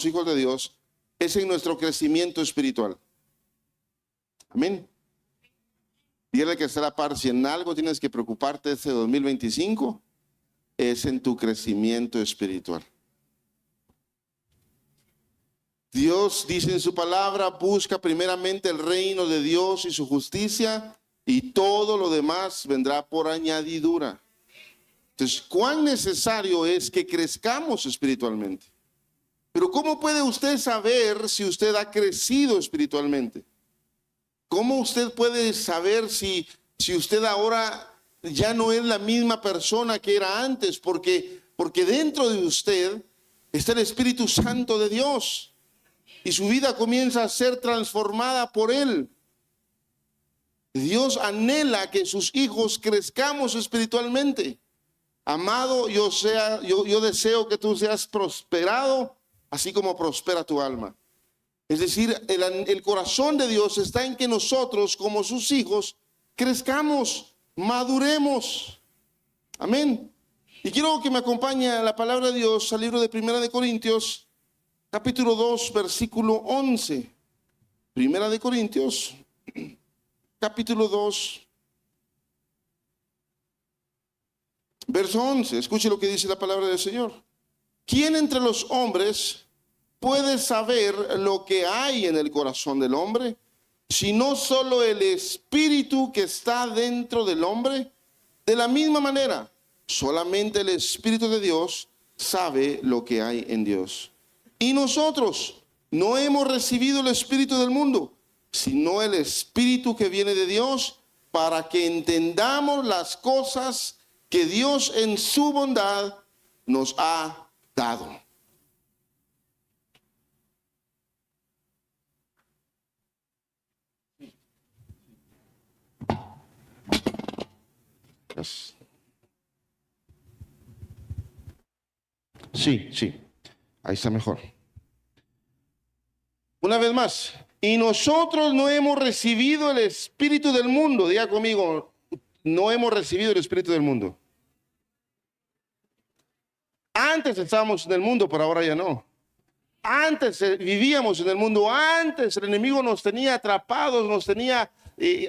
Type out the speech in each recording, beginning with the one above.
hijos de Dios es en nuestro crecimiento espiritual. Amén. Dígale que está a la par, si en algo tienes que preocuparte este 2025, es en tu crecimiento espiritual. Dios dice en su palabra, busca primeramente el reino de Dios y su justicia, y todo lo demás vendrá por añadidura. Entonces, ¿cuán necesario es que crezcamos espiritualmente? Pero ¿cómo puede usted saber si usted ha crecido espiritualmente? ¿Cómo usted puede saber si usted ahora ya no es la misma persona que era antes? Porque dentro de usted está el Espíritu Santo de Dios y su vida comienza a ser transformada por Él. Dios anhela que sus hijos crezcamos espiritualmente. Amado, yo deseo que tú seas prosperado, así como prospera tu alma. Es decir, el corazón de Dios está en que nosotros, como sus hijos, crezcamos, maduremos. Amén. Y quiero que me acompañe a la palabra de Dios al libro de Primera de Corintios, capítulo 2, versículo 11. Primera de Corintios, capítulo 2, verso 11. Escuche lo que dice la palabra del Señor. ¿Quién entre los hombres puede saber lo que hay en el corazón del hombre, sino solo el espíritu que está dentro del hombre? De la misma manera, solamente el Espíritu de Dios sabe lo que hay en Dios. Y nosotros no hemos recibido el espíritu del mundo, sino el Espíritu que viene de Dios, para que entendamos las cosas que Dios en su bondad nos ha dado. Sí, ahí está mejor. Una vez más, y nosotros no hemos recibido el espíritu del mundo. Diga conmigo, no hemos recibido el espíritu del mundo. Antes estábamos en el mundo, pero ahora ya no. Antes vivíamos en el mundo, antes el enemigo nos tenía atrapados, nos tenía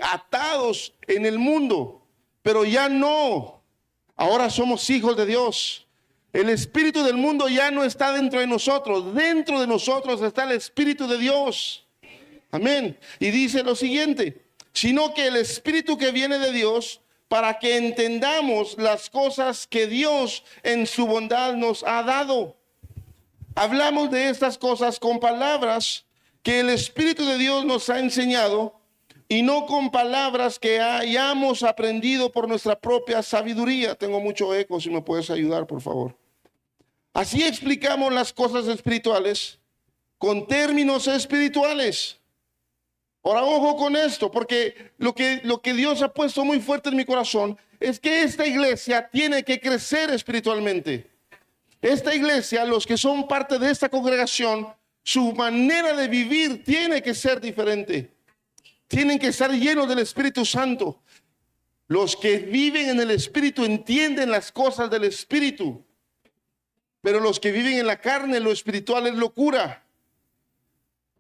atados en el mundo, pero ya no. Ahora somos hijos de Dios. El espíritu del mundo ya no está dentro de nosotros. Dentro de nosotros está el Espíritu de Dios. Amén. Y dice lo siguiente, sino que el Espíritu que viene de Dios, para que entendamos las cosas que Dios en su bondad nos ha dado. Hablamos de estas cosas con palabras que el Espíritu de Dios nos ha enseñado, y no con palabras que hayamos aprendido por nuestra propia sabiduría. Tengo mucho eco, si me puedes ayudar, por favor. Así explicamos las cosas espirituales con términos espirituales. Ahora, ojo con esto, porque lo que Dios ha puesto muy fuerte en mi corazón es que esta iglesia tiene que crecer espiritualmente. Esta iglesia, los que son parte de esta congregación, su manera de vivir tiene que ser diferente. Tienen que estar llenos del Espíritu Santo. Los que viven en el Espíritu entienden las cosas del Espíritu. Pero los que viven en la carne, lo espiritual es locura.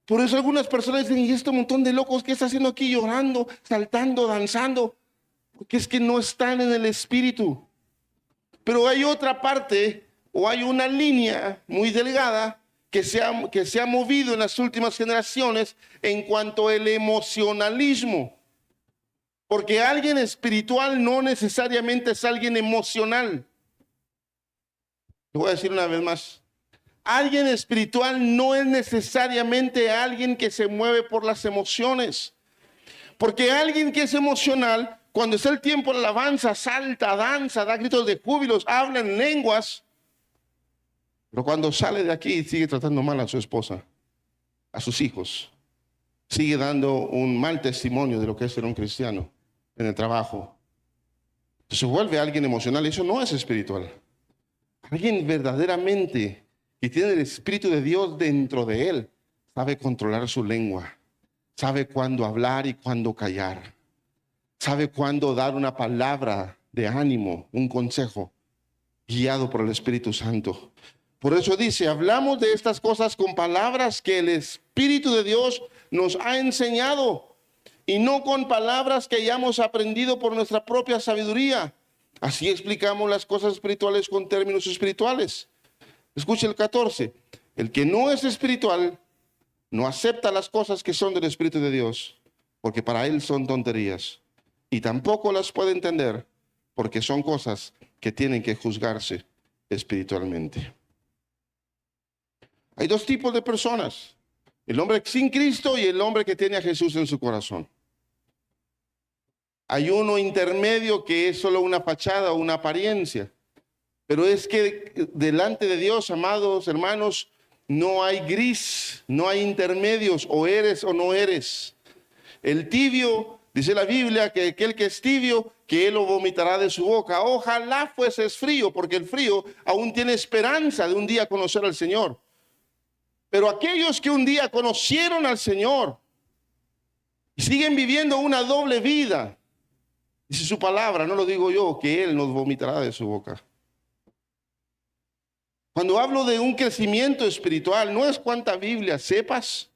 Por eso algunas personas dicen, ¿y este montón de locos qué está haciendo aquí llorando, saltando, danzando? Porque es que no están en el Espíritu. Pero hay otra parte, o hay una línea muy delgada que se ha movido en las últimas generaciones en cuanto al emocionalismo. Porque alguien espiritual no necesariamente es alguien emocional. Lo voy a decir una vez más. Alguien espiritual no es necesariamente alguien que se mueve por las emociones. Porque alguien que es emocional, cuando está el tiempo de alabanza, salta, danza, da gritos de júbilos, habla en lenguas. Pero cuando sale de aquí sigue tratando mal a su esposa, a sus hijos. Sigue dando un mal testimonio de lo que es ser un cristiano en el trabajo. Se vuelve alguien emocional. Eso no es espiritual. Alguien verdaderamente que tiene el Espíritu de Dios dentro de él sabe controlar su lengua, sabe cuándo hablar y cuándo callar, sabe cuándo dar una palabra de ánimo, un consejo guiado por el Espíritu Santo. Por eso dice, hablamos de estas cosas con palabras que el Espíritu de Dios nos ha enseñado y no con palabras que hayamos aprendido por nuestra propia sabiduría. Así explicamos las cosas espirituales con términos espirituales. Escuche el 14. El que no es espiritual no acepta las cosas que son del Espíritu de Dios, porque para él son tonterías. Y tampoco las puede entender, porque son cosas que tienen que juzgarse espiritualmente. Hay dos tipos de personas: el hombre sin Cristo y el hombre que tiene a Jesús en su corazón. Hay uno intermedio que es solo una fachada o una apariencia. Pero es que delante de Dios, amados hermanos, no hay gris, no hay intermedios, o eres o no eres. El tibio, dice la Biblia, que aquel que es tibio, que él lo vomitará de su boca. Ojalá fueses frío, porque el frío aún tiene esperanza de un día conocer al Señor. Pero aquellos que un día conocieron al Señor y siguen viviendo una doble vida, dice su palabra, no lo digo yo, que Él nos vomitará de su boca. Cuando hablo de un crecimiento espiritual, no es cuánta Biblia sepas,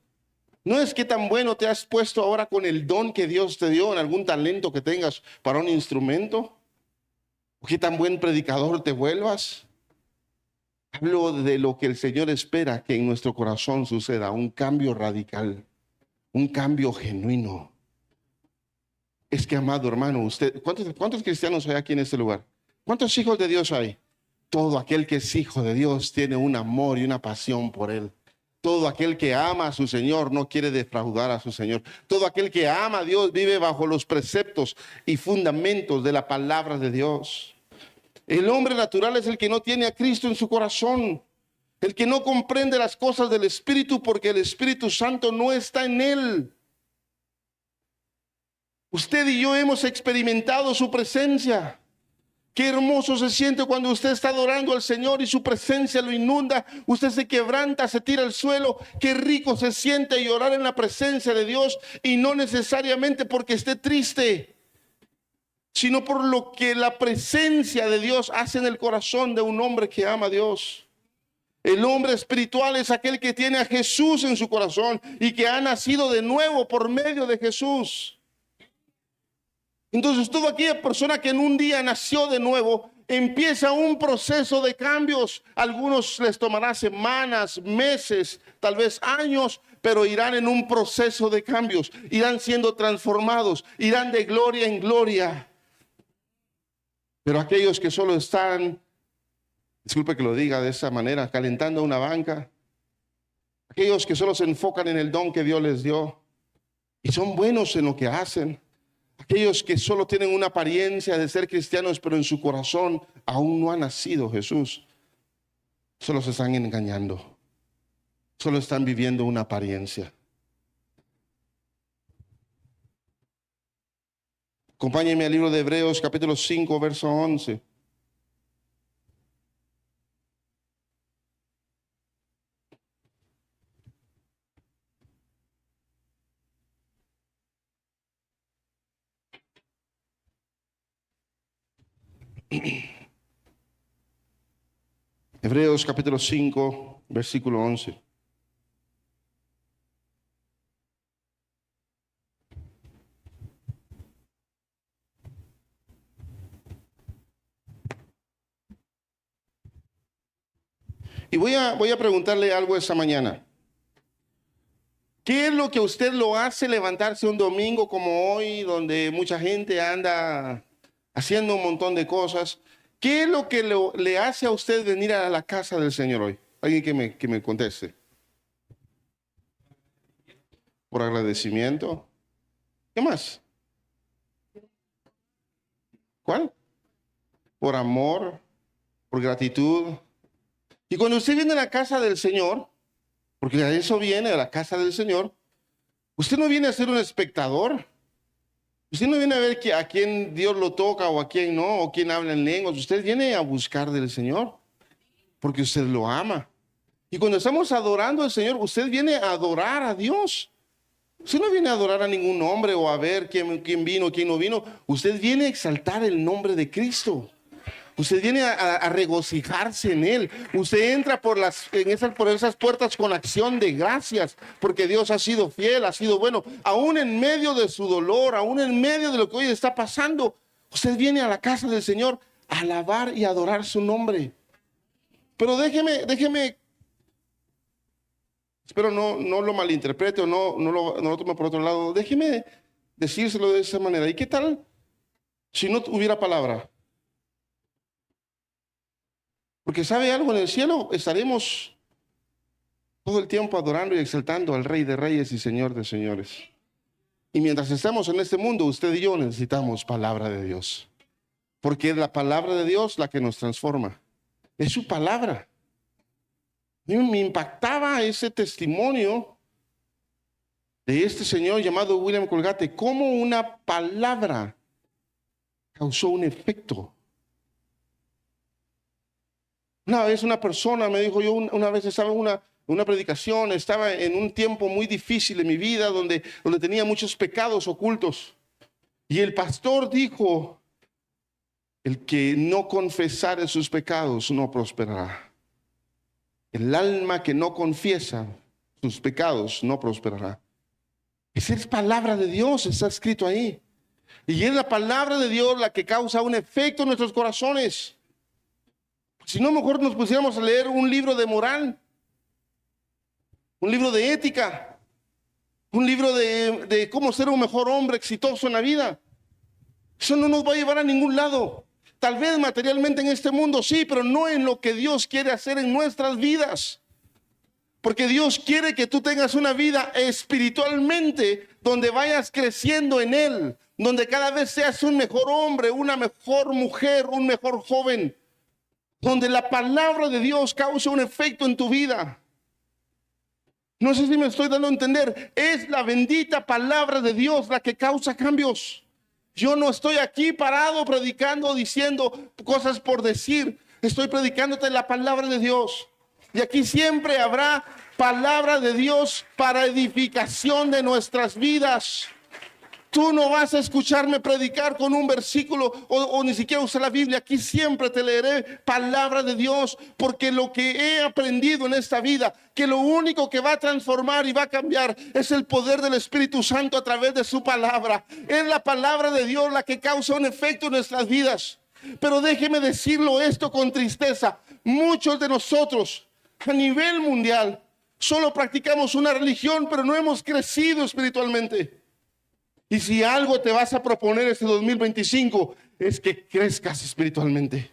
no es qué tan bueno te has puesto ahora con el don que Dios te dio, en algún talento que tengas para un instrumento, o qué tan buen predicador te vuelvas. Hablo de lo que el Señor espera que en nuestro corazón suceda, un cambio radical, un cambio genuino. Es que, amado hermano, usted, ¿cuántos cristianos hay aquí en este lugar? ¿Cuántos hijos de Dios hay? Todo aquel que es hijo de Dios tiene un amor y una pasión por Él. Todo aquel que ama a su Señor no quiere defraudar a su Señor. Todo aquel que ama a Dios vive bajo los preceptos y fundamentos de la palabra de Dios. El hombre natural es el que no tiene a Cristo en su corazón, el que no comprende las cosas del Espíritu porque el Espíritu Santo no está en él. Usted y yo hemos experimentado su presencia. Qué hermoso se siente cuando usted está adorando al Señor y su presencia lo inunda. Usted se quebranta, se tira al suelo. Qué rico se siente llorar en la presencia de Dios, y no necesariamente porque esté triste, sino por lo que la presencia de Dios hace en el corazón de un hombre que ama a Dios. El hombre espiritual es aquel que tiene a Jesús en su corazón y que ha nacido de nuevo por medio de Jesús. Entonces, toda aquella persona que en un día nació de nuevo empieza un proceso de cambios. Algunos les tomará semanas, meses, tal vez años, pero irán en un proceso de cambios. Irán siendo transformados, irán de gloria en gloria. Pero aquellos que solo están, disculpe que lo diga de esa manera, calentando una banca, aquellos que solo se enfocan en el don que Dios les dio y son buenos en lo que hacen, aquellos que solo tienen una apariencia de ser cristianos, pero en su corazón aún no ha nacido Jesús, solo se están engañando, solo están viviendo una apariencia. Acompáñenme al libro de Hebreos, capítulo 5, verso 11. Hebreos capítulo 5, versículo 11. Y voy a preguntarle algo esta mañana. ¿Qué es lo que usted lo hace levantarse un domingo como hoy, donde mucha gente anda haciendo un montón de cosas? ¿Qué es lo que le hace a usted venir a la casa del Señor hoy? Alguien que me conteste. Por agradecimiento. ¿Qué más? ¿Cuál? Por amor, por gratitud. Y cuando usted viene a la casa del Señor, porque a eso viene, a la casa del Señor, usted no viene a ser un espectador. Usted no viene a ver a quién Dios lo toca o a quién no, o quién habla en lenguas. Usted viene a buscar del Señor, porque usted lo ama. Y cuando estamos adorando al Señor, usted viene a adorar a Dios. Usted no viene a adorar a ningún hombre o a ver quién vino, quién no vino. Usted viene a exaltar el nombre de Cristo. Usted viene a regocijarse en Él. Usted entra por esas puertas con acción de gracias, porque Dios ha sido fiel, ha sido bueno. Aún en medio de su dolor, aún en medio de lo que hoy está pasando, usted viene a la casa del Señor a alabar y adorar su nombre. Pero déjeme, espero no lo malinterprete o no lo tome por otro lado. Déjeme decírselo de esa manera. ¿Y qué tal si no hubiera palabra? Porque ¿sabe algo? En el cielo estaremos todo el tiempo adorando y exaltando al Rey de Reyes y Señor de Señores. Y mientras estamos en este mundo, usted y yo necesitamos palabra de Dios. Porque es la palabra de Dios la que nos transforma. Es su palabra. Me impactaba ese testimonio de este señor llamado William Colgate, cómo una palabra causó un efecto. Una vez una persona me dijo, yo una vez estaba en una predicación, estaba en un tiempo muy difícil en mi vida donde tenía muchos pecados ocultos. Y el pastor dijo, el que no confesare sus pecados no prosperará. El alma que no confiesa sus pecados no prosperará. Esa es palabra de Dios, está escrito ahí. Y es la palabra de Dios la que causa un efecto en nuestros corazones. Si no, mejor nos pusiéramos a leer un libro de moral, un libro de ética, un libro de cómo ser un mejor hombre exitoso en la vida. Eso no nos va a llevar a ningún lado. Tal vez materialmente en este mundo sí, pero no en lo que Dios quiere hacer en nuestras vidas. Porque Dios quiere que tú tengas una vida espiritualmente donde vayas creciendo en Él, donde cada vez seas un mejor hombre, una mejor mujer, un mejor joven, donde la palabra de Dios causa un efecto en tu vida. No sé si me estoy dando a entender. Es la bendita palabra de Dios la que causa cambios. Yo no estoy aquí parado predicando, diciendo cosas por decir. Estoy predicándote la palabra de Dios. Y aquí siempre habrá palabra de Dios para edificación de nuestras vidas. Tú no vas a escucharme predicar con un versículo o ni siquiera usar la Biblia. Aquí siempre te leeré palabra de Dios, porque lo que he aprendido en esta vida, que lo único que va a transformar y va a cambiar es el poder del Espíritu Santo a través de su palabra. Es la palabra de Dios la que causa un efecto en nuestras vidas. Pero déjeme decirlo esto con tristeza. Muchos de nosotros a nivel mundial solo practicamos una religión, pero no hemos crecido espiritualmente. Y si algo te vas a proponer este 2025 es que crezcas espiritualmente.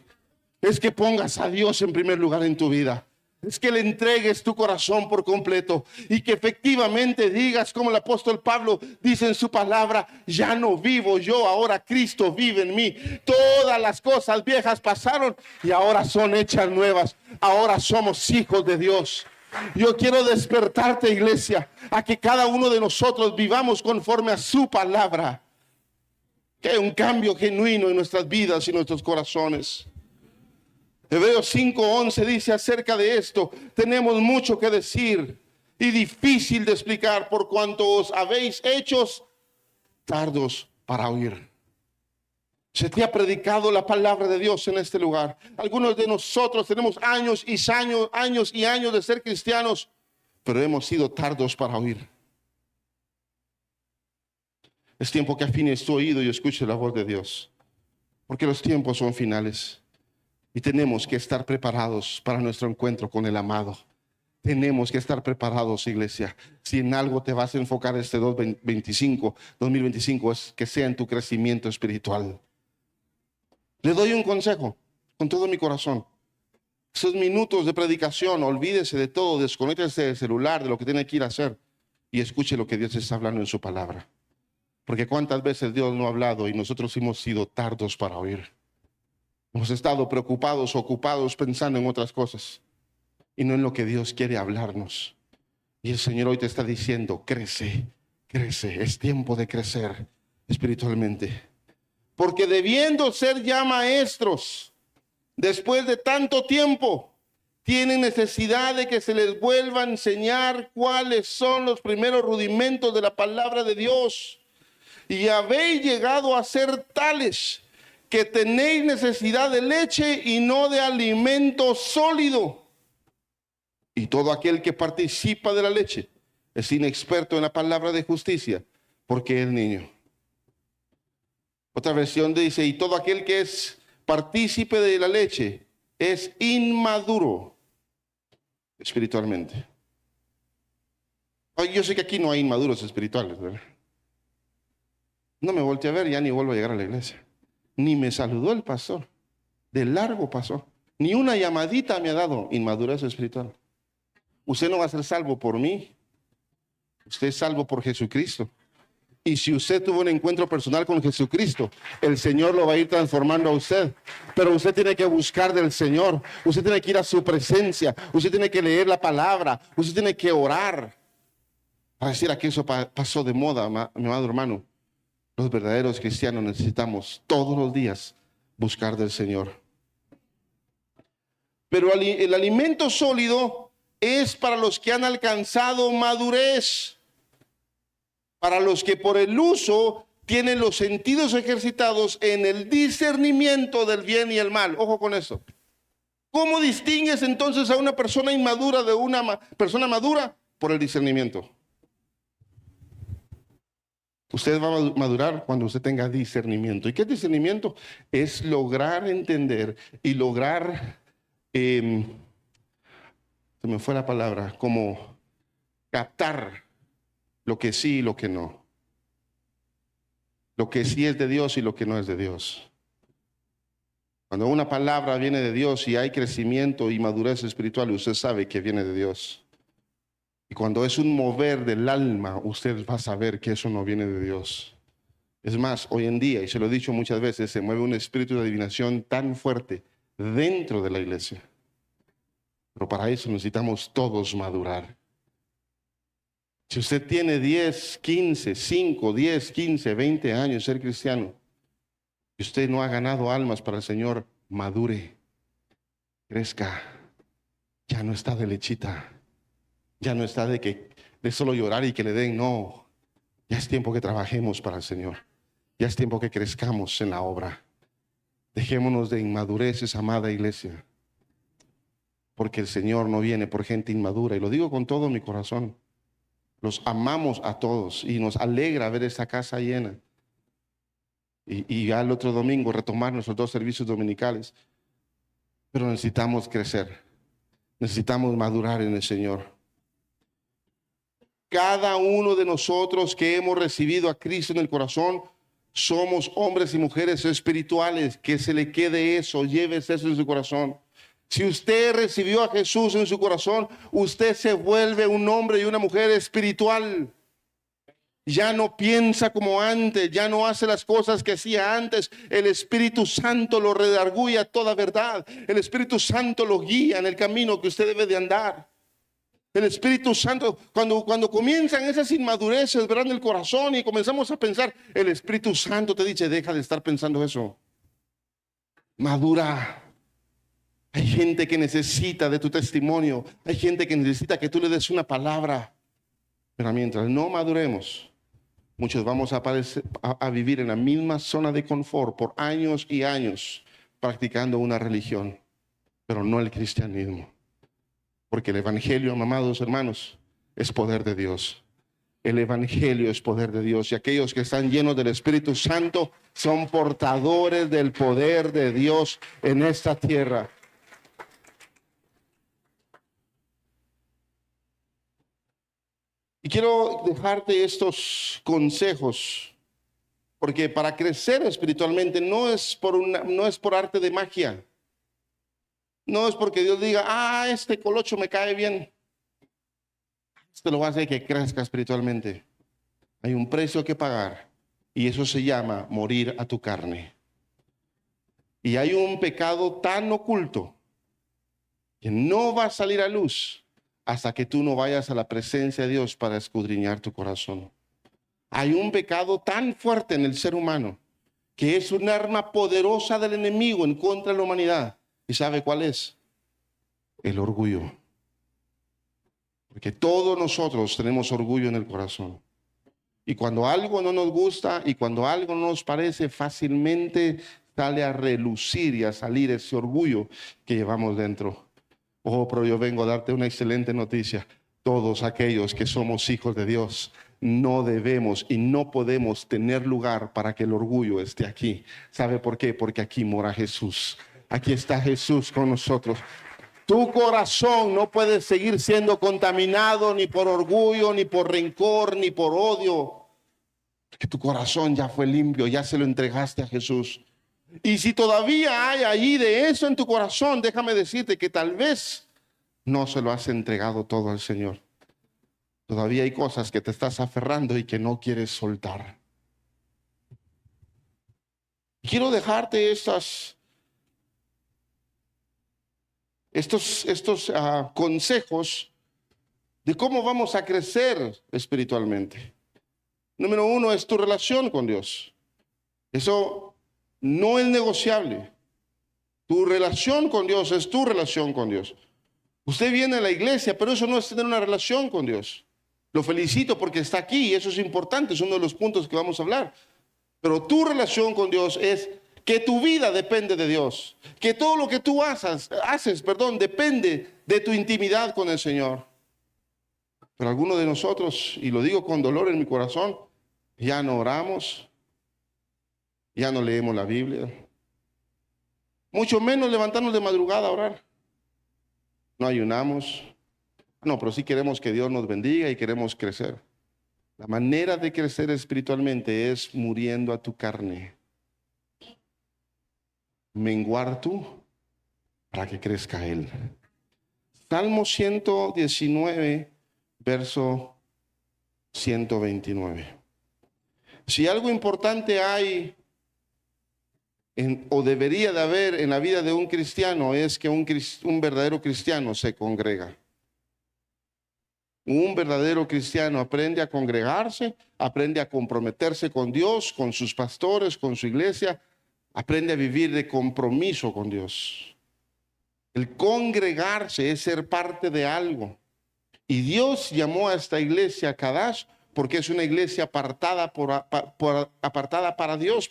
Es que pongas a Dios en primer lugar en tu vida. Es que le entregues tu corazón por completo y que efectivamente digas como el apóstol Pablo dice en su palabra: ya no vivo yo, ahora Cristo vive en mí. Todas las cosas viejas pasaron y ahora son hechas nuevas. Ahora somos hijos de Dios. Yo quiero despertarte, iglesia, a que cada uno de nosotros vivamos conforme a su palabra. Que haya un cambio genuino en nuestras vidas y nuestros corazones. Hebreos 5:11 dice acerca de esto: tenemos mucho que decir y difícil de explicar, por cuanto os habéis hecho tardos para oír. Se te ha predicado la palabra de Dios en este lugar. Algunos de nosotros tenemos años y años de ser cristianos, pero hemos sido tardos para oír. Es tiempo que afines tu oído y escuche la voz de Dios, porque los tiempos son finales y tenemos que estar preparados para nuestro encuentro con el amado. Tenemos que estar preparados, iglesia. Si en algo te vas a enfocar este 2025 es que sea en tu crecimiento espiritual. Le doy un consejo con todo mi corazón. Esos minutos de predicación, olvídese de todo, desconéctese del celular, de lo que tiene que ir a hacer y escuche lo que Dios está hablando en su palabra. Porque cuántas veces Dios no ha hablado y nosotros hemos sido tardos para oír. Hemos estado preocupados, ocupados, pensando en otras cosas y no en lo que Dios quiere hablarnos. Y el Señor hoy te está diciendo: crece, crece, es tiempo de crecer espiritualmente. Porque debiendo ser ya maestros, después de tanto tiempo, tienen necesidad de que se les vuelva a enseñar cuáles son los primeros rudimentos de la palabra de Dios. Y habéis llegado a ser tales que tenéis necesidad de leche y no de alimento sólido. Y todo aquel que participa de la leche es inexperto en la palabra de justicia, porque es niño. Otra versión dice, y todo aquel que es partícipe de la leche es inmaduro espiritualmente. Yo sé que aquí no hay inmaduros espirituales, ¿verdad? No me volteé a ver, ya ni vuelvo a llegar a la iglesia. Ni me saludó el pastor. De largo pasó. Ni una llamadita me ha dado. Inmadurez espiritual. Usted no va a ser salvo por mí. Usted es salvo por Jesucristo. Y si usted tuvo un encuentro personal con Jesucristo, el Señor lo va a ir transformando a usted. Pero usted tiene que buscar del Señor. Usted tiene que ir a su presencia. Usted tiene que leer la palabra. Usted tiene que orar. Para decir que eso pasó de moda, mi amado hermano. Los verdaderos cristianos necesitamos todos los días buscar del Señor. Pero el alimento sólido es para los que han alcanzado madurez, para los que por el uso tienen los sentidos ejercitados en el discernimiento del bien y el mal. Ojo con eso. ¿Cómo distingues entonces a una persona inmadura de una persona madura? Por el discernimiento. Usted va a madurar cuando usted tenga discernimiento. ¿Y qué es discernimiento? Es lograr entender y lograr, se me fue la palabra, como captar lo que sí y lo que no. Lo que sí es de Dios y lo que no es de Dios. Cuando una palabra viene de Dios y hay crecimiento y madurez espiritual, usted sabe que viene de Dios. Y cuando es un mover del alma, usted va a saber que eso no viene de Dios. Es más, hoy en día, y se lo he dicho muchas veces, se mueve un espíritu de adivinación tan fuerte dentro de la iglesia. Pero para eso necesitamos todos madurar. Si usted tiene 10, 15, 5, 10, 15, 20 años de ser cristiano, y usted no ha ganado almas para el Señor, madure, crezca, ya no está de lechita. Ya no está de solo llorar y que le den, no. Ya es tiempo que trabajemos para el Señor. Ya es tiempo que crezcamos en la obra. Dejémonos de inmadureces, amada iglesia. Porque el Señor no viene por gente inmadura. Y lo digo con todo mi corazón. Los amamos a todos y nos alegra ver esta casa llena. Y ya el otro domingo retomar nuestros 2 servicios dominicales. Pero necesitamos crecer. Necesitamos madurar en el Señor. Cada uno de nosotros que hemos recibido a Cristo en el corazón, somos hombres y mujeres espirituales. Que se le quede eso, llévese eso en su corazón. Si usted recibió a Jesús en su corazón, usted se vuelve un hombre y una mujer espiritual. Ya no piensa como antes, ya no hace las cosas que hacía antes. El Espíritu Santo lo redarguye a toda verdad. El Espíritu Santo lo guía en el camino que usted debe de andar. El Espíritu Santo, cuando comienzan esas inmadureces, ¿verdad?, en el corazón y comenzamos a pensar, el Espíritu Santo te dice, deja de estar pensando eso. Madura. Hay gente que necesita de tu testimonio. Hay gente que necesita que tú le des una palabra. Pero mientras no maduremos, muchos vamos a vivir en la misma zona de confort por años y años, practicando una religión, pero no el cristianismo. Porque el evangelio, amados hermanos, es poder de Dios. El evangelio es poder de Dios. Y aquellos que están llenos del Espíritu Santo son portadores del poder de Dios en esta tierra. Y quiero dejarte estos consejos. Porque para crecer espiritualmente no es por arte de magia. No es porque Dios diga, este colocho me cae bien. Esto lo va a hacer que crezca espiritualmente. Hay un precio que pagar y eso se llama morir a tu carne. Y hay un pecado tan oculto que no va a salir a luz hasta que tú no vayas a la presencia de Dios para escudriñar tu corazón. Hay un pecado tan fuerte en el ser humano que es un arma poderosa del enemigo en contra de la humanidad. ¿Y sabe cuál es? El orgullo. Porque todos nosotros tenemos orgullo en el corazón. Y cuando algo no nos gusta y cuando algo no nos parece, fácilmente sale a relucir y a salir ese orgullo que llevamos dentro. Oh, pero yo vengo a darte una excelente noticia. Todos aquellos que somos hijos de Dios, no debemos y no podemos tener lugar para que el orgullo esté aquí. ¿Sabe por qué? Porque aquí mora Jesús. Aquí está Jesús con nosotros. Tu corazón no puede seguir siendo contaminado ni por orgullo, ni por rencor, ni por odio. Porque tu corazón ya fue limpio, ya se lo entregaste a Jesús. Y si todavía hay allí de eso en tu corazón, déjame decirte que tal vez no se lo has entregado todo al Señor. Todavía hay cosas que te estás aferrando y que no quieres soltar. Quiero dejarte estos consejos de cómo vamos a crecer espiritualmente. Número 1 es tu relación con Dios. Eso no es negociable. Tu relación con Dios es tu relación con Dios. Usted viene a la iglesia, pero eso no es tener una relación con Dios. Lo felicito porque está aquí y eso es importante, es uno de los puntos que vamos a hablar. Pero tu relación con Dios es que tu vida depende de Dios, que todo lo que tú haces, depende de tu intimidad con el Señor. Pero algunos de nosotros, y lo digo con dolor en mi corazón, ya no oramos, ya no leemos la Biblia, mucho menos levantarnos de madrugada a orar. No ayunamos. No, pero sí queremos que Dios nos bendiga y queremos crecer. La manera de crecer espiritualmente es muriendo a tu carne. Menguar tú para que crezca Él. Salmo 119, verso 129. Si algo importante hay o debería de haber en la vida de un cristiano, es que un verdadero cristiano se congrega. Un verdadero cristiano aprende a congregarse, aprende a comprometerse con Dios, con sus pastores, con su iglesia, aprende a vivir de compromiso con Dios. El congregarse es ser parte de algo. Y Dios llamó a esta iglesia Kadash porque es una iglesia apartada para Dios,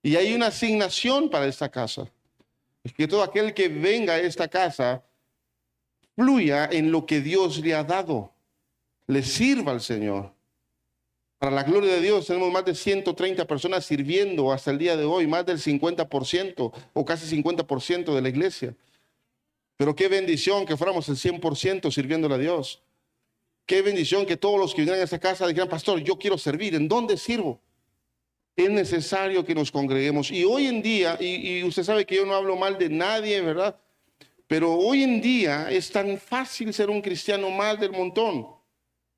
Y hay una asignación para esta casa. Es que todo aquel que venga a esta casa fluya en lo que Dios le ha dado, le sirva al Señor. Para la gloria de Dios tenemos más de 130 personas sirviendo hasta el día de hoy, más del 50% o casi 50% de la iglesia. Pero qué bendición que fuéramos el 100% sirviéndole a Dios. Qué bendición que todos los que vinieran a esta casa dijeran, pastor, yo quiero servir, ¿en dónde sirvo? Es necesario que nos congreguemos. Y hoy en día, y usted sabe que yo no hablo mal de nadie, ¿verdad? Pero hoy en día es tan fácil ser un cristiano más del montón.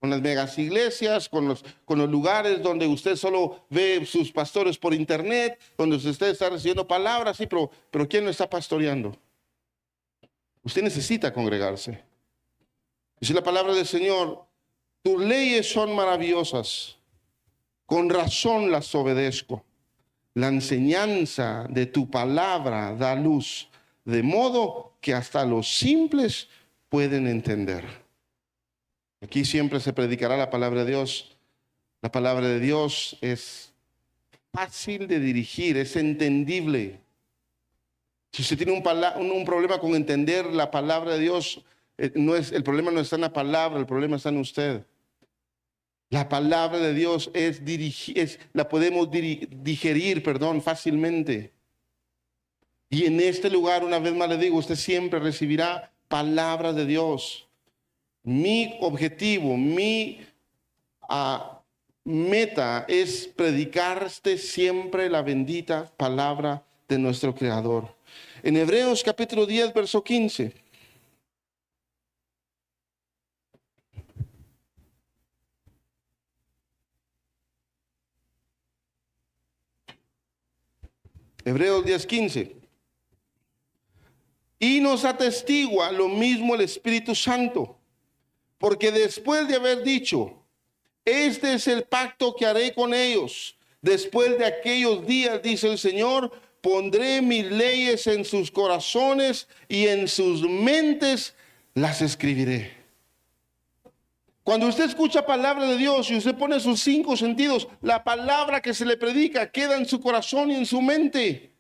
Con las megas iglesias, con los lugares donde usted solo ve sus pastores por internet, donde usted está recibiendo palabras, sí, pero ¿quién lo está pastoreando? Usted necesita congregarse. Dice la palabra del Señor, tus leyes son maravillosas, con razón las obedezco. La enseñanza de tu palabra da luz, de modo que hasta los simples pueden entender. Aquí siempre se predicará la palabra de Dios. La palabra de Dios es fácil de dirigir, es entendible. Si usted tiene un problema con entender la palabra de Dios, el problema no está en la palabra, el problema está en usted. La palabra de Dios la podemos digerir, fácilmente. Y en este lugar, una vez más le digo, usted siempre recibirá palabra de Dios. Mi objetivo, mi meta es predicarte siempre la bendita palabra de nuestro Creador. En Hebreos capítulo 10, verso 15. Hebreos 10, 15. Y nos atestigua lo mismo el Espíritu Santo. Porque después de haber dicho, este es el pacto que haré con ellos, después de aquellos días, dice el Señor, pondré mis leyes en sus corazones y en sus mentes las escribiré. Cuando usted escucha palabra de Dios y usted pone sus 5 sentidos, la palabra que se le predica queda en su corazón y en su mente.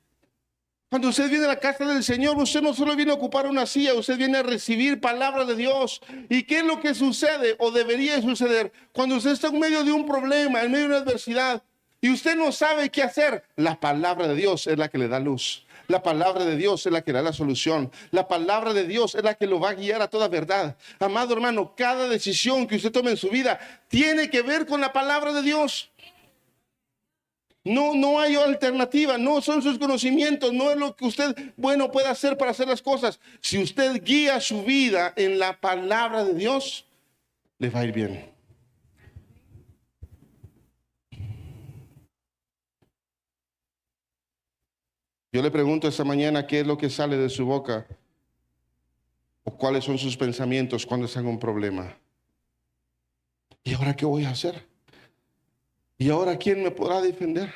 Cuando usted viene a la casa del Señor, usted no solo viene a ocupar una silla, usted viene a recibir palabra de Dios. ¿Y qué es lo que sucede o debería suceder? Cuando usted está en medio de un problema, en medio de una adversidad, y usted no sabe qué hacer, la palabra de Dios es la que le da luz. La palabra de Dios es la que da la solución. La palabra de Dios es la que lo va a guiar a toda verdad. Amado hermano, cada decisión que usted tome en su vida tiene que ver con la palabra de Dios. No hay alternativa, no son sus conocimientos, no es lo que usted, bueno, puede hacer para hacer las cosas. Si usted guía su vida en la palabra de Dios, le va a ir bien. Yo le pregunto esta mañana qué es lo que sale de su boca o cuáles son sus pensamientos cuando está en un problema. ¿Y ahora qué voy a hacer? ¿Y ahora quién me podrá defender?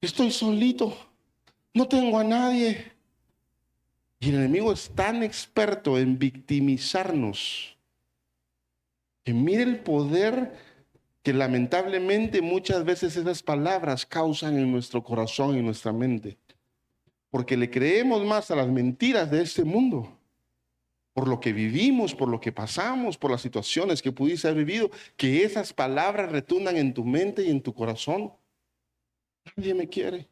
Estoy solito, no tengo a nadie. Y el enemigo es tan experto en victimizarnos que mire el poder que lamentablemente muchas veces esas palabras causan en nuestro corazón y en nuestra mente. Porque le creemos más a las mentiras de este mundo, por lo que vivimos, por lo que pasamos, por las situaciones que pudiste haber vivido, que esas palabras retumban en tu mente y en tu corazón. Nadie me quiere.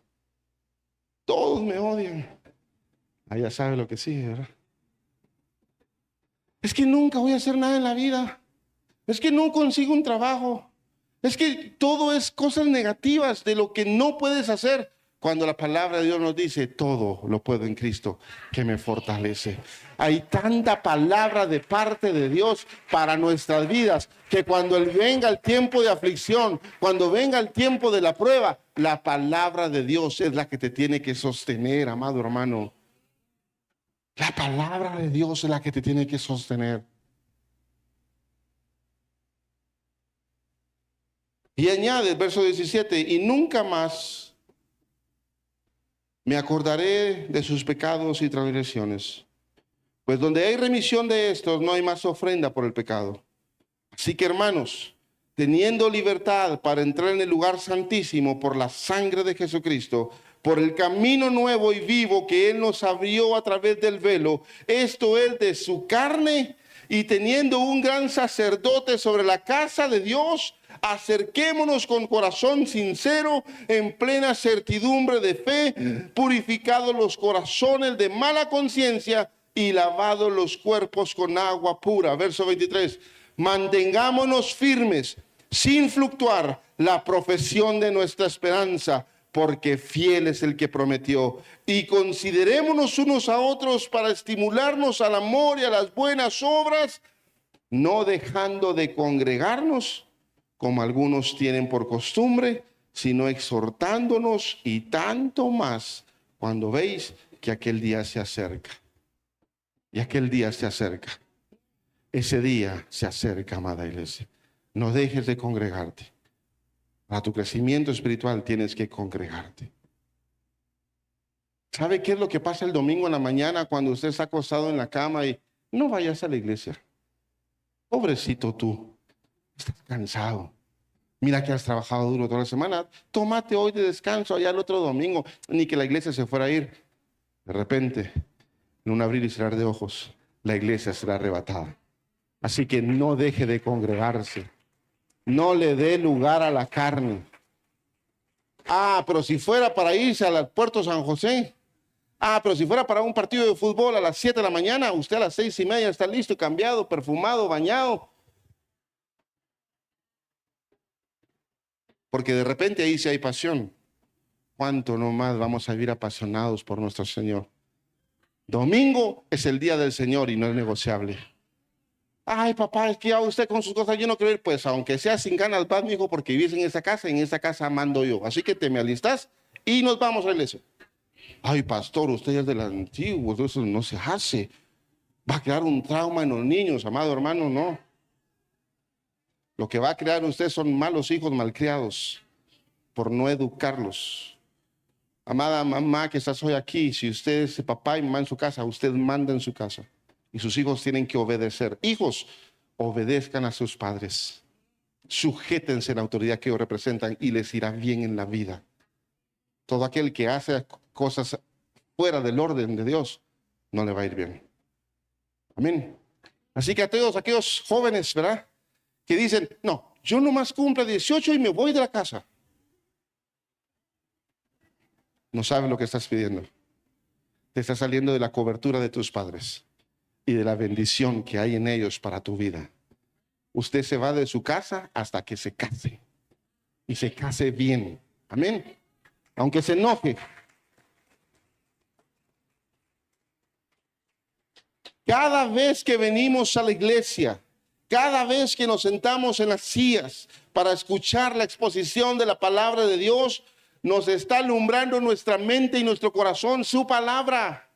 Todos me odian. Ah, ya sabe lo que sigue, ¿verdad? Es que nunca voy a hacer nada en la vida. Es que no consigo un trabajo. Es que todo es cosas negativas de lo que no puedes hacer. Cuando la palabra de Dios nos dice, todo lo puedo en Cristo que me fortalece. Hay tanta palabra de parte de Dios para nuestras vidas que cuando venga el tiempo de aflicción, cuando venga el tiempo de la prueba, la palabra de Dios es la que te tiene que sostener, amado hermano. La palabra de Dios es la que te tiene que sostener. Y añade el verso 17, y nunca más me acordaré de sus pecados y transgresiones, pues donde hay remisión de estos no hay más ofrenda por el pecado. Así que hermanos, teniendo libertad para entrar en el lugar santísimo por la sangre de Jesucristo, por el camino nuevo y vivo que Él nos abrió a través del velo, esto es de su carne, y teniendo un gran sacerdote sobre la casa de Dios, acerquémonos con corazón sincero, en plena certidumbre de fe, purificados los corazones de mala conciencia y lavados los cuerpos con agua pura. Verso 23. Mantengámonos firmes, sin fluctuar, la profesión de nuestra esperanza, porque fiel es el que prometió. Y considerémonos unos a otros para estimularnos al amor y a las buenas obras, no dejando de congregarnos, como algunos tienen por costumbre, sino exhortándonos, y tanto más cuando veis que aquel día se acerca. Y aquel día se acerca. Ese día se acerca, amada iglesia. No dejes de congregarte. Para tu crecimiento espiritual tienes que congregarte. ¿Sabe qué es lo que pasa el domingo en la mañana cuando usted está acostado en la cama y no vayas a la iglesia? Pobrecito tú, estás cansado. Mira que has trabajado duro toda la semana. Tómate hoy de descanso, allá el otro domingo. Ni que la iglesia se fuera a ir. De repente, en un abrir y cerrar de ojos, la iglesia será arrebatada. Así que no deje de congregarse. No le dé lugar a la carne. Ah, pero si fuera para irse al puerto San José. Ah, pero si fuera para un partido de fútbol a las 7 de la mañana, usted a las 6:30 está listo, cambiado, perfumado, bañado. Porque de repente ahí sí hay pasión. ¿Cuánto nomás vamos a vivir apasionados por nuestro Señor? Domingo es el día del Señor y no es negociable. Ay, papá, es que ya usted con sus cosas yo no quiero ir. Pues aunque sea sin ganas, vas, mi hijo, porque vives en esa casa mando yo. Así que te me alistas y nos vamos a la iglesia. Ay, pastor, usted es del antiguo, eso no se hace. Va a crear un trauma en los niños, amado hermano, no. Lo que va a crear usted son malos hijos malcriados por no educarlos. Amada mamá que estás hoy aquí, si usted es papá y mamá en su casa, usted manda en su casa. Y sus hijos tienen que obedecer. Hijos, obedezcan a sus padres. Sujétense a la autoridad que ellos representan y les irá bien en la vida. Todo aquel que hace cosas fuera del orden de Dios, no le va a ir bien. Amén. Así que a todos aquellos jóvenes, ¿verdad?, que dicen, no, yo nomás cumplo 18 y me voy de la casa. No sabes lo que estás pidiendo. Te estás saliendo de la cobertura de tus padres y de la bendición que hay en ellos para tu vida. Usted se va de su casa hasta que se case. Y se case bien. Amén. Aunque se enoje. Cada vez que venimos a la iglesia, cada vez que nos sentamos en las sillas para escuchar la exposición de la palabra de Dios, nos está alumbrando nuestra mente y nuestro corazón su palabra.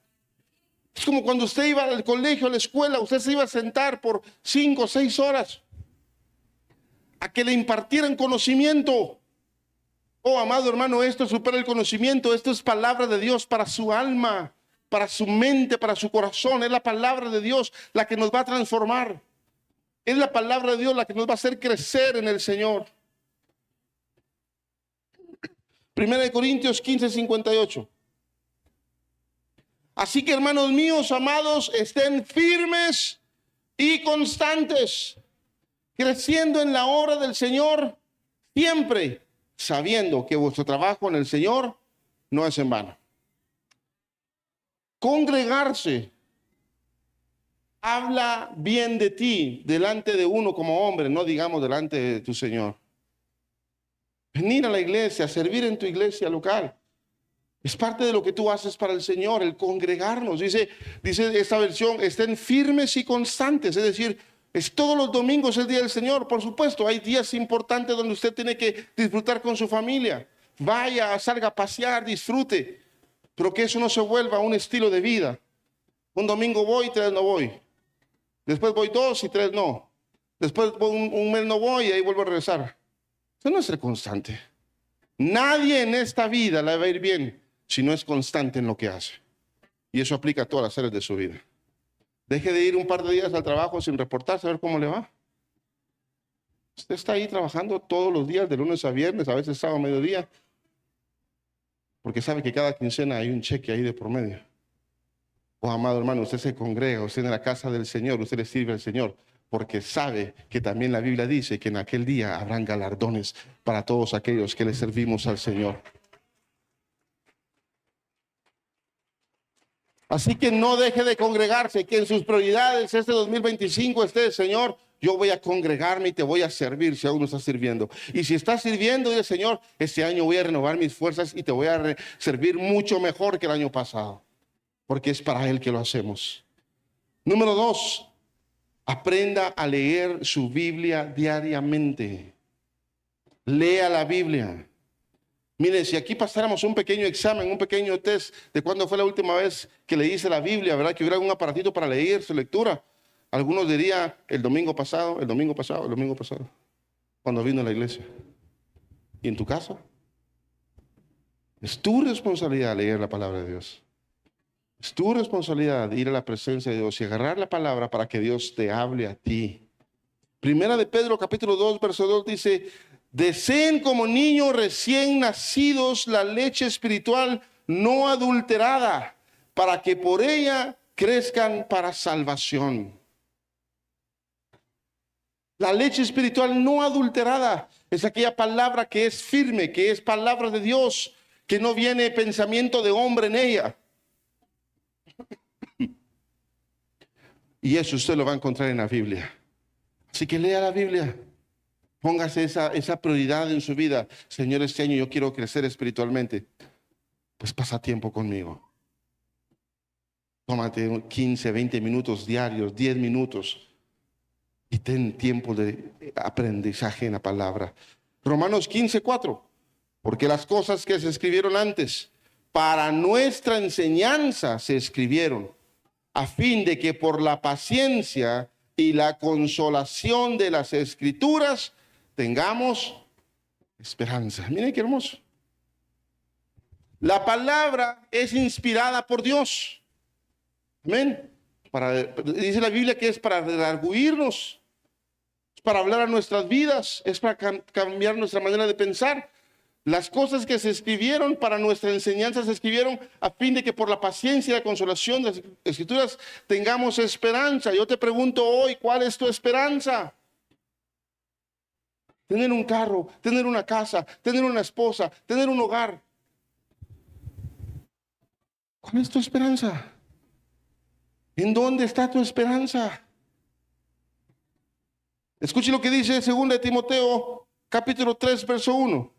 Es como cuando usted iba al colegio, a la escuela, usted se iba a sentar por 5 o 6 horas a que le impartieran conocimiento. Oh, amado hermano, esto supera el conocimiento. Esto es palabra de Dios para su alma, para su mente, para su corazón. Es la palabra de Dios la que nos va a transformar. Es la palabra de Dios la que nos va a hacer crecer en el Señor. 1 Corintios 15:58. Así que, hermanos míos, amados, estén firmes y constantes, creciendo en la obra del Señor, siempre sabiendo que vuestro trabajo en el Señor no es en vano. Congregarse habla bien de ti delante de uno como hombre, no digamos delante de tu Señor. Venir a la iglesia, servir en tu iglesia local, es parte de lo que tú haces para el Señor, el congregarnos. Dice esta versión, estén firmes y constantes, es decir, es todos los domingos el día del Señor. Por supuesto, hay días importantes donde usted tiene que disfrutar con su familia. Vaya, salga a pasear, disfrute, pero que eso no se vuelva un estilo de vida. Un domingo voy, 3 no voy. Después voy 2 y 3 no. Después un mes no voy y ahí vuelvo a regresar. Eso no es ser constante. Nadie en esta vida le va a ir bien si no es constante en lo que hace. Y eso aplica a todas las áreas de su vida. Deje de ir un par de días al trabajo sin reportarse, a ver cómo le va. Usted está ahí trabajando todos los días, de lunes a viernes, a veces sábado a mediodía, porque sabe que cada quincena hay un cheque ahí de promedio. Oh, amado hermano, usted se congrega, usted en la casa del Señor, usted le sirve al Señor, porque sabe que también la Biblia dice que en aquel día habrán galardones para todos aquellos que le servimos al Señor. Así que no deje de congregarse, que en sus prioridades este 2025 esté, Señor, yo voy a congregarme y te voy a servir si aún no estás sirviendo. Y si estás sirviendo, dice, Señor, este año voy a renovar mis fuerzas y te voy a servir mucho mejor que el año pasado, porque es para Él que lo hacemos. Número 2, aprenda a leer su Biblia diariamente. Lea la Biblia. Mire, si aquí pasáramos un pequeño examen, un pequeño test de cuándo fue la última vez que leíste la Biblia, ¿verdad? Que hubiera un aparatito para leer su lectura. Algunos dirían el domingo pasado, cuando vino a la iglesia. ¿Y en tu casa? Es tu responsabilidad leer la palabra de Dios. Es tu responsabilidad ir a la presencia de Dios y agarrar la palabra para que Dios te hable a ti. Primera de Pedro, capítulo 2, verso 2 dice: deseen como niños recién nacidos la leche espiritual no adulterada, para que por ella crezcan para salvación. La leche espiritual no adulterada es aquella palabra que es firme, que es palabra de Dios, que no viene pensamiento de hombre en ella. Y eso usted lo va a encontrar en la Biblia. Así que lea la Biblia. Póngase esa prioridad en su vida. Señor, este año yo quiero crecer espiritualmente. Pues pasa tiempo conmigo. Tómate 15, 20 minutos diarios, 10 minutos. Y ten tiempo de aprendizaje en la palabra. Romanos 15:4. Porque las cosas que se escribieron antes, para nuestra enseñanza se escribieron, a fin de que por la paciencia y la consolación de las Escrituras tengamos esperanza. Miren qué hermoso. La palabra es inspirada por Dios. Amén. Dice la Biblia que es para redarguirnos, es para hablar a nuestras vidas, es para cambiar nuestra manera de pensar. Las cosas que se escribieron para nuestra enseñanza se escribieron a fin de que por la paciencia y la consolación de las Escrituras tengamos esperanza. Yo te pregunto hoy, ¿cuál es tu esperanza? Tener un carro, tener una casa, tener una esposa, tener un hogar. ¿Cuál es tu esperanza? ¿En dónde está tu esperanza? Escuche lo que dice 2 Timoteo, capítulo 3, verso 1.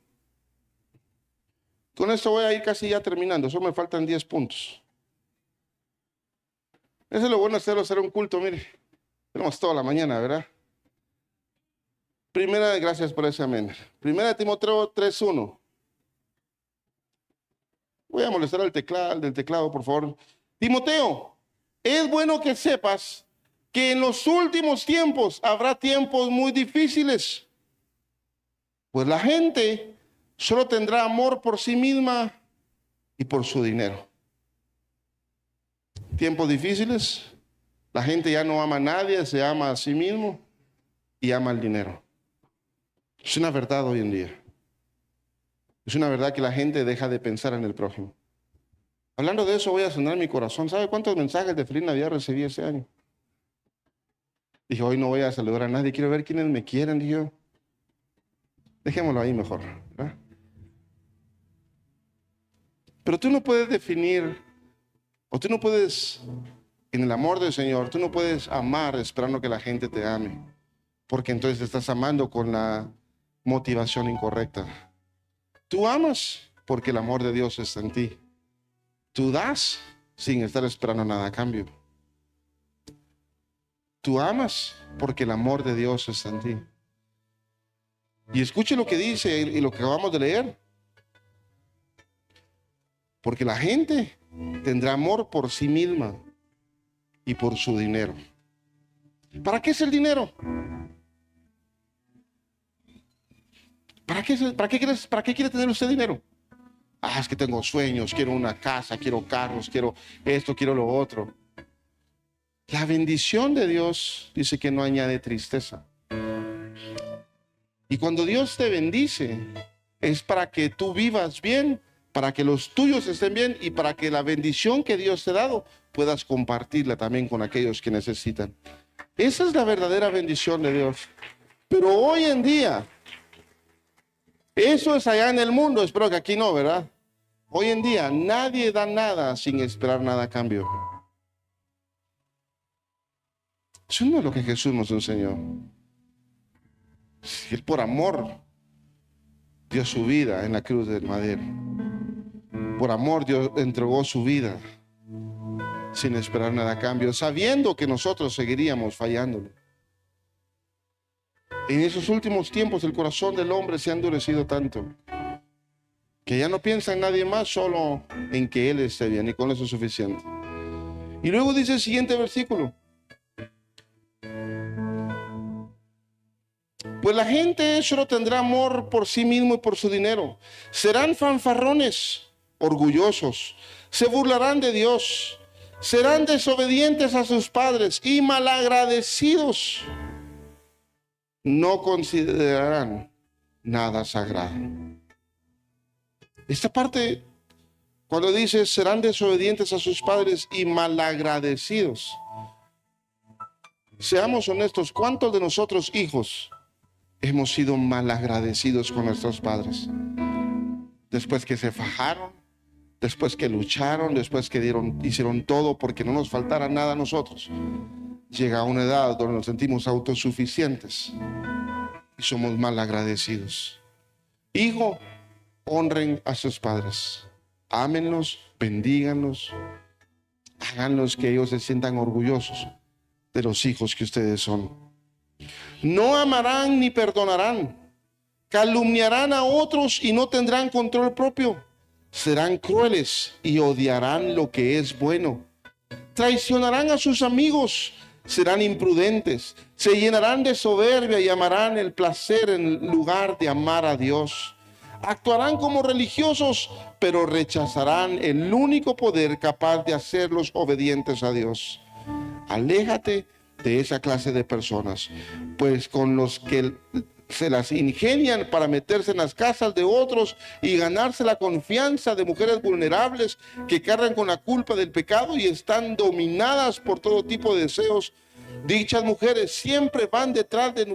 Con esto voy a ir casi ya terminando, solo me faltan 10 puntos. Eso es lo bueno de hacer un culto, mire. Tenemos toda la mañana, ¿verdad? Gracias por ese amén. 1 Timoteo 3:1. Voy a molestar al del teclado, por favor. Timoteo, es bueno que sepas que en los últimos tiempos habrá tiempos muy difíciles, pues la gente solo tendrá amor por sí misma y por su dinero. Tiempos difíciles, la gente ya no ama a nadie, se ama a sí mismo y ama el dinero. Es una verdad hoy en día. Es una verdad que la gente deja de pensar en el prójimo. Hablando de eso, voy a sanar mi corazón. ¿Sabe cuántos mensajes de Feliz Navidad recibí ese año? Dije, hoy no voy a saludar a nadie, quiero ver quiénes me quieren. Dije yo, dejémoslo ahí mejor, ¿verdad? Pero tú no puedes definir, o tú no puedes, en el amor del Señor, tú no puedes amar esperando que la gente te ame, porque entonces te estás amando con la motivación incorrecta. Tú amas porque el amor de Dios está en ti. Tú das sin estar esperando nada a cambio. Tú amas porque el amor de Dios está en ti. Y escuche lo que dice y lo que acabamos de leer. Porque la gente tendrá amor por sí misma y por su dinero. ¿Para qué es el dinero? ¿Para qué quiere tener usted dinero? Ah, es que tengo sueños, quiero una casa, quiero carros, quiero esto, quiero lo otro. La bendición de Dios dice que no añade tristeza. Y cuando Dios te bendice, es para que tú vivas bien, para que los tuyos estén bien y para que la bendición que Dios te ha dado puedas compartirla también con aquellos que necesitan. Esa es la verdadera bendición de Dios. Pero hoy en día, eso es allá en el mundo, espero que aquí no, ¿verdad? Hoy en día nadie da nada sin esperar nada a cambio. Eso no es lo que Jesús nos enseñó. Él por amor dio su vida en la cruz del madero. Por amor Dios entregó su vida sin esperar nada a cambio, sabiendo que nosotros seguiríamos fallándole. En esos últimos tiempos el corazón del hombre se ha endurecido tanto que ya no piensa en nadie más, solo en que él esté bien, y con eso es suficiente. Y luego dice el siguiente versículo: pues la gente solo tendrá amor por sí mismo y por su dinero. Serán fanfarrones, orgullosos, se burlarán de Dios, serán desobedientes a sus padres y malagradecidos. No considerarán nada sagrado. Esta parte, cuando dice serán desobedientes a sus padres y malagradecidos, seamos honestos, ¿cuántos de nosotros hijos hemos sido malagradecidos con nuestros padres? Después que se fajaron, después que lucharon, después que hicieron todo porque no nos faltara nada a nosotros, llega a una edad donde nos sentimos autosuficientes y somos malagradecidos. Hijo, honren a sus padres, ámenlos, bendíganlos, háganlos que ellos se sientan orgullosos de los hijos que ustedes son. No amarán ni perdonarán, calumniarán a otros y no tendrán control propio, serán crueles y odiarán lo que es bueno, traicionarán a sus amigos, serán imprudentes, se llenarán de soberbia y amarán el placer en lugar de amar a Dios. Actuarán como religiosos, pero rechazarán el único poder capaz de hacerlos obedientes a Dios. Aléjate de esa clase de personas, pues con los que se las ingenian para meterse en las casas de otros y ganarse la confianza de mujeres vulnerables que cargan con la culpa del pecado y están dominadas por todo tipo de deseos. Dichas mujeres siempre van detrás de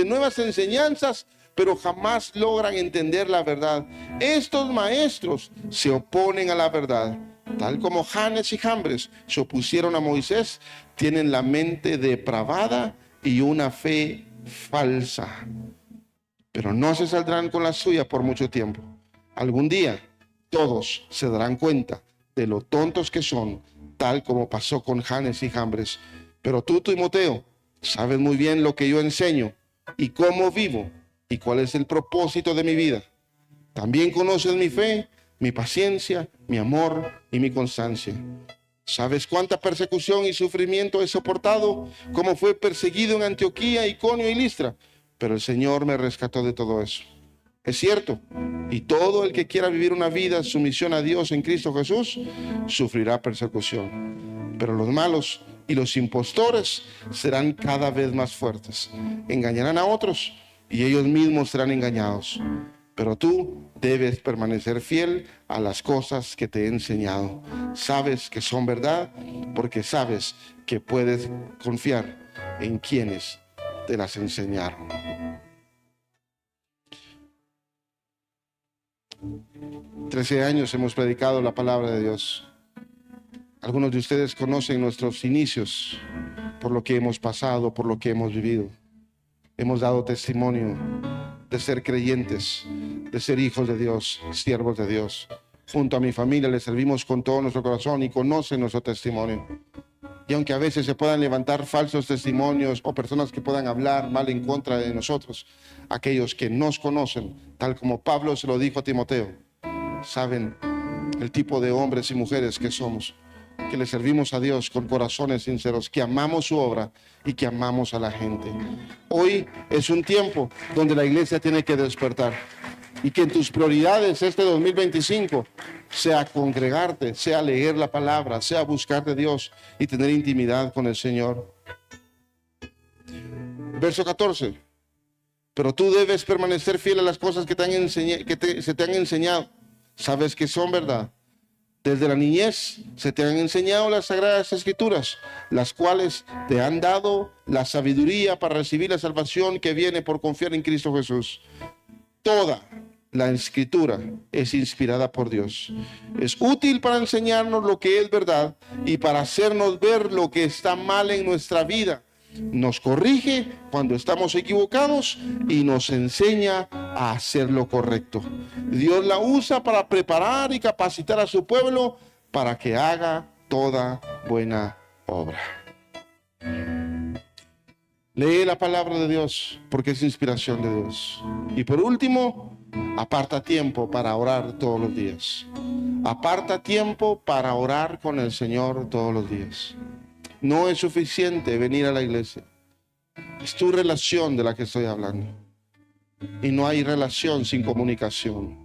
nuevas enseñanzas, pero jamás logran entender la verdad. Estos maestros se oponen a la verdad, tal como Janes y Jambres se opusieron a Moisés. Tienen la mente depravada y una fe falsa, pero no se saldrán con la suya por mucho tiempo. Algún día todos se darán cuenta de lo tontos que son, tal como pasó con Janes y Jambres. Pero tú, Timoteo, sabes muy bien lo que yo enseño y cómo vivo y cuál es el propósito de mi vida. También conoces mi fe, mi paciencia, mi amor y mi constancia. ¿Sabes cuánta persecución y sufrimiento he soportado? Cómo fue perseguido en Antioquía, Iconio y Listra. Pero el Señor me rescató de todo eso. Es cierto, y todo el que quiera vivir una vida en sumisión a Dios en Cristo Jesús sufrirá persecución. Pero los malos y los impostores serán cada vez más fuertes. Engañarán a otros y ellos mismos serán engañados. Pero tú debes permanecer fiel a las cosas que te he enseñado. Sabes que son verdad porque sabes que puedes confiar en quienes te las enseñaron. 13 años hemos predicado la palabra de Dios. Algunos de ustedes conocen nuestros inicios, por lo que hemos pasado, por lo que hemos vivido. Hemos dado testimonio de ser creyentes, de ser hijos de Dios, siervos de Dios. Junto a mi familia le servimos con todo nuestro corazón y conocen nuestro testimonio. Y aunque a veces se puedan levantar falsos testimonios o personas que puedan hablar mal en contra de nosotros, aquellos que nos conocen, tal como Pablo se lo dijo a Timoteo, saben el tipo de hombres y mujeres que somos, que le servimos a Dios con corazones sinceros, que amamos su obra y que amamos a la gente. Hoy es un tiempo donde la iglesia tiene que despertar y que en tus prioridades este 2025 sea congregarte, sea leer la palabra, sea buscar de Dios y tener intimidad con el Señor. Verso 14. Pero tú debes permanecer fiel a las cosas que se te han enseñado. Sabes que son verdad. Desde la niñez se te han enseñado las sagradas escrituras, las cuales te han dado la sabiduría para recibir la salvación que viene por confiar en Cristo Jesús. Toda la escritura es inspirada por Dios. Es útil para enseñarnos lo que es verdad y para hacernos ver lo que está mal en nuestra vida. Nos corrige cuando estamos equivocados y nos enseña a hacer lo correcto. Dios la usa para preparar y capacitar a su pueblo para que haga toda buena obra. Lee la palabra de Dios porque es inspiración de Dios. Y por último, aparta tiempo para orar todos los días. Aparta tiempo para orar con el Señor todos los días. No es suficiente venir a la iglesia. Es tu relación de la que estoy hablando. Y no hay relación sin comunicación.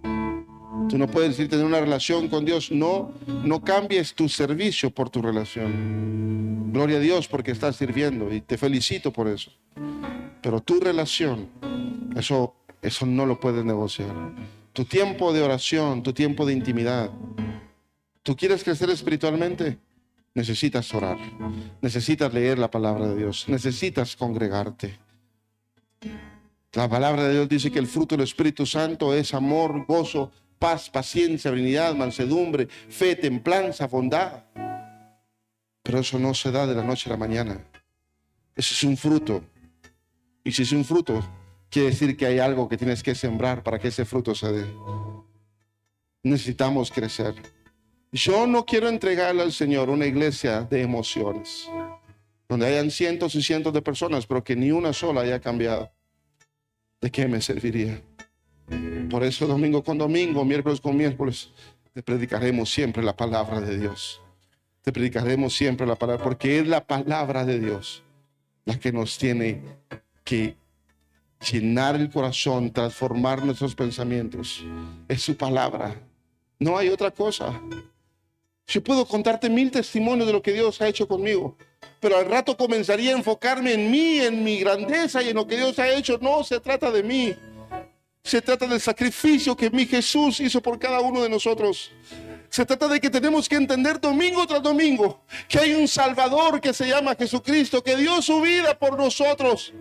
Tú no puedes decir tener una relación con Dios. No cambies tu servicio por tu relación. Gloria a Dios porque estás sirviendo y te felicito por eso. Pero tu relación, eso no lo puedes negociar. Tu tiempo de oración, tu tiempo de intimidad. ¿Tú quieres crecer espiritualmente? Necesitas orar, necesitas leer la palabra de Dios, necesitas congregarte. La palabra de Dios dice que el fruto del Espíritu Santo es amor, gozo, paz, paciencia, benignidad, mansedumbre, fe, templanza, bondad. Pero eso no se da de la noche a la mañana. Ese es un fruto. Y si es un fruto, quiere decir que hay algo que tienes que sembrar para que ese fruto se dé. Necesitamos crecer. Yo no quiero entregarle al Señor una iglesia de emociones, donde hayan cientos y cientos de personas, pero que ni una sola haya cambiado. ¿De qué me serviría? Por eso domingo con domingo, miércoles con miércoles, te predicaremos siempre la palabra de Dios. Te predicaremos siempre la palabra, porque es la palabra de Dios la que nos tiene que llenar el corazón, transformar nuestros pensamientos. Es su palabra. No hay otra cosa. Yo puedo contarte 1000 testimonios de lo que Dios ha hecho conmigo, pero al rato comenzaría a enfocarme en mí, en mi grandeza y en lo que Dios ha hecho. No se trata de mí. Se trata del sacrificio que mi Jesús hizo por cada uno de nosotros. Se trata de que tenemos que entender domingo tras domingo que hay un Salvador que se llama Jesucristo, que dio su vida por nosotros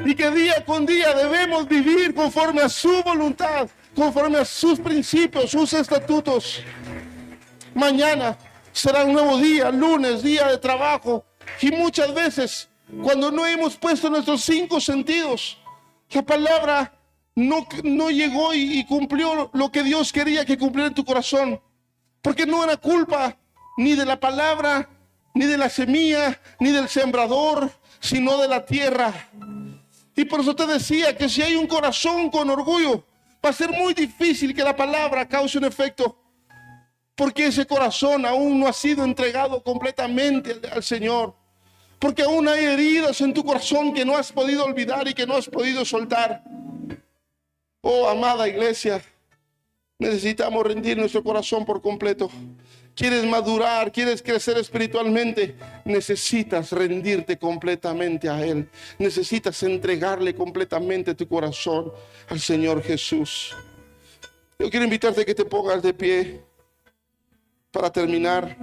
y que día con día debemos vivir conforme a su voluntad, conforme a sus principios, sus estatutos. Mañana será un nuevo día, lunes, día de trabajo, y muchas veces cuando no hemos puesto nuestros 5 sentidos, la palabra no llegó y cumplió lo que Dios quería que cumpliera en tu corazón. Porque no era culpa ni de la palabra, ni de la semilla, ni del sembrador, sino de la tierra. Y por eso te decía que si hay un corazón con orgullo, va a ser muy difícil que la palabra cause un efecto. Porque ese corazón aún no ha sido entregado completamente al Señor. Porque aún hay heridas en tu corazón que no has podido olvidar y que no has podido soltar. Oh, amada iglesia, necesitamos rendir nuestro corazón por completo. ¿Quieres madurar? ¿Quieres crecer espiritualmente? Necesitas rendirte completamente a Él. Necesitas entregarle completamente tu corazón al Señor Jesús. Yo quiero invitarte a que te pongas de pie para terminar.